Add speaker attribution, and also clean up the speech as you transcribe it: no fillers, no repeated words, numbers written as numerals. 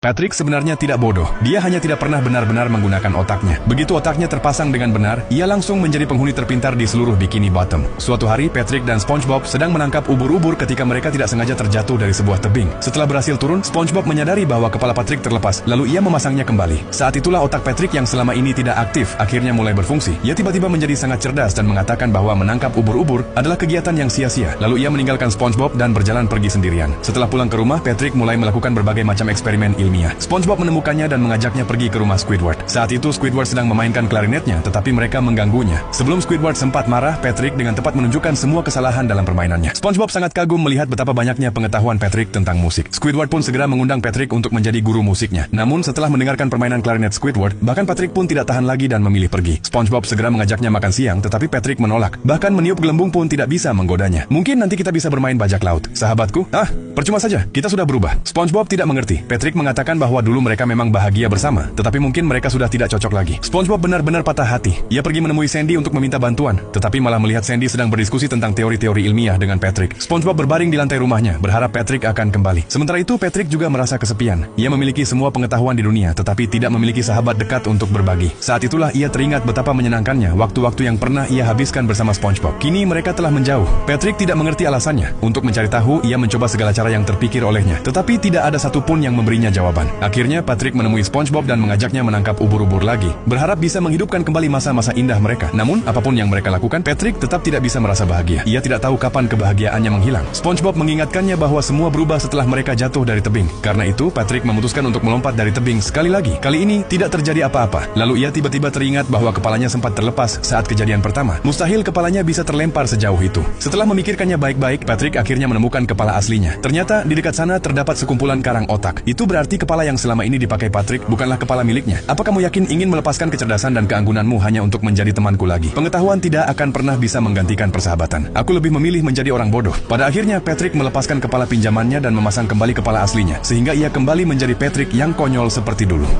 Speaker 1: Patrick sebenarnya tidak bodoh, dia hanya tidak pernah benar-benar menggunakan otaknya. Begitu otaknya terpasang dengan benar, ia langsung menjadi penghuni terpintar di seluruh Bikini Bottom. Suatu hari, Patrick dan SpongeBob sedang menangkap ubur-ubur ketika mereka tidak sengaja terjatuh dari sebuah tebing. Setelah berhasil turun, SpongeBob menyadari bahwa kepala Patrick terlepas, lalu ia memasangnya kembali. Saat itulah otak Patrick yang selama ini tidak aktif, akhirnya mulai berfungsi. Ia tiba-tiba menjadi sangat cerdas dan mengatakan bahwa menangkap ubur-ubur adalah kegiatan yang sia-sia. Lalu ia meninggalkan SpongeBob dan berjalan pergi sendirian. Setelah pulang ke rumah, Patrick mulai melakukan berbagai macam eksperimen ilmiah. SpongeBob menemukannya dan mengajaknya pergi ke rumah Squidward. Saat itu Squidward sedang memainkan klarinetnya, tetapi mereka mengganggunya. Sebelum Squidward sempat marah, Patrick dengan tepat menunjukkan semua kesalahan dalam permainannya. SpongeBob sangat kagum melihat betapa banyaknya pengetahuan Patrick tentang musik. Squidward pun segera mengundang Patrick untuk menjadi guru musiknya. Namun setelah mendengarkan permainan klarinet Squidward, bahkan Patrick pun tidak tahan lagi dan memilih pergi. SpongeBob segera mengajaknya makan siang, tetapi Patrick menolak. Bahkan meniup gelembung pun tidak bisa menggodanya. Mungkin nanti kita bisa bermain bajak laut. Sahabatku, percuma saja, kita sudah berubah. SpongeBob tidak mengerti. Patrick mengatakan bahwa dulu mereka memang bahagia bersama, tetapi mungkin mereka sudah tidak cocok lagi. SpongeBob benar-benar patah hati. Ia pergi menemui Sandy untuk meminta bantuan, tetapi malah melihat Sandy sedang berdiskusi tentang teori-teori ilmiah dengan Patrick. SpongeBob berbaring di lantai rumahnya, berharap Patrick akan kembali. Sementara itu, Patrick juga merasa kesepian. Ia memiliki semua pengetahuan di dunia, tetapi tidak memiliki sahabat dekat untuk berbagi. Saat itulah ia teringat betapa menyenangkannya waktu-waktu yang pernah ia habiskan bersama SpongeBob. Kini mereka telah menjauh. Patrick tidak mengerti alasannya. Untuk mencari tahu, ia mencoba segala cara yang terpikir olehnya, tetapi tidak ada satupun yang memberinya jawaban. Akhirnya, Patrick menemui SpongeBob dan mengajaknya menangkap ubur-ubur lagi, berharap bisa menghidupkan kembali masa-masa indah mereka. Namun, apapun yang mereka lakukan, Patrick tetap tidak bisa merasa bahagia. Ia tidak tahu kapan kebahagiaannya menghilang. SpongeBob mengingatkannya bahwa semua berubah setelah mereka jatuh dari tebing. Karena itu, Patrick memutuskan untuk melompat dari tebing sekali lagi. Kali ini, tidak terjadi apa-apa. Lalu ia tiba-tiba teringat bahwa kepalanya sempat terlepas saat kejadian pertama. Mustahil kepalanya bisa terlempar sejauh itu. Setelah memikirkannya baik-baik, Patrick akhirnya menemukan kepala aslinya. Ternyata, di dekat sana terdapat sekumpulan karang otak. Itu berarti kepala yang selama ini dipakai Patrick bukanlah kepala miliknya. Apa kamu yakin ingin melepaskan kecerdasan dan keanggunanmu hanya untuk menjadi temanku lagi? Pengetahuan tidak akan pernah bisa menggantikan persahabatan. Aku lebih memilih menjadi orang bodoh. Pada akhirnya, Patrick melepaskan kepala pinjamannya dan memasang kembali kepala aslinya, sehingga ia kembali menjadi Patrick yang konyol seperti dulu.